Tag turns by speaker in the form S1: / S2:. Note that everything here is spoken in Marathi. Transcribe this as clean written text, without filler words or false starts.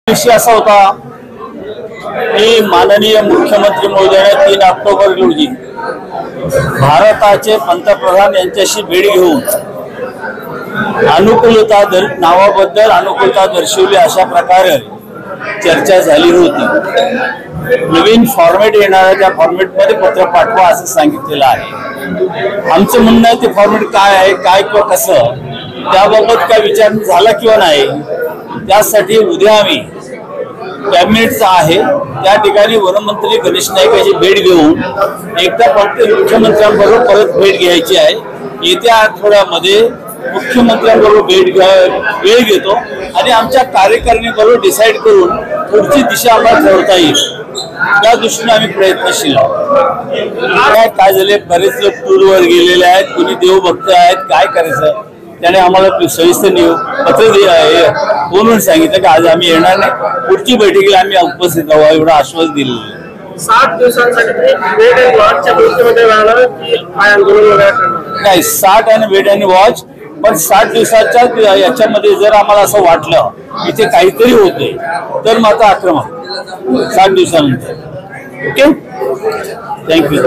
S1: विषय असा होता की माननीय मुख्यमंत्री महोदयांनी 3 ऑक्टोबर रोजी भारताचे पंतप्रधान यांच्याशी भेट घेऊन नावाबद्दल अनुकूलता दर्शवली अशा प्रकारे चर्चा झाली होती। नवीन फॉर्मॅट येणार त्या फॉर्मॅटमध्ये पत्र पाठवा असं सांगितलेलं आहे। आमचं म्हणणं आहे ते फॉर्मॅट काय आहे, काय किंवा कसं त्याबाबत काय विचार झाला किंवा नाही, त्यासाठी उद्या आम्ही कॅबिनेटचा आहे त्या ठिकाणी वनमंत्री गणेश नाईक यांची भेट घेऊन एकदा मुख्यमंत्र्यांबरोबर परत भेट घ्यायची आहे। येत्या आठवड्यामध्ये मुख्यमंत्र्यांबरोबर वेळ घेतो आणि आमच्या कार्यकारिणीबरोबर डिसाईड करून पुढची दिशा आम्हाला ठरवता येईल त्या दृष्टीने आम्ही प्रयत्नशील आहोत। काय झाले, बरेच लोक टूरवर गेलेले आहेत, कोणी देवभक्त आहेत, काय करायचं त्याने आम्हाला सविस्तर पत्र बोलून सांगितलं की आज आम्ही येणार नाही, पुढची बैठकीला आम्ही उपस्थित आहोत एवढं आश्वासन दिलेलं आहे।
S2: 7 दिवसांसाठी वेट अँड वॉचच्या गोष्टीमध्ये राहणार की काय आंदोलन वगैरे करणार
S1: नाही, 60 आणि वेट अँड वॉच, पण 60 दिवसाच्या याच्यामध्ये जर आम्हाला असं वाटलं की ते काहीतरी होते तर मग आता आक्रमण 60 दिवसानंतर। Okay, thank you.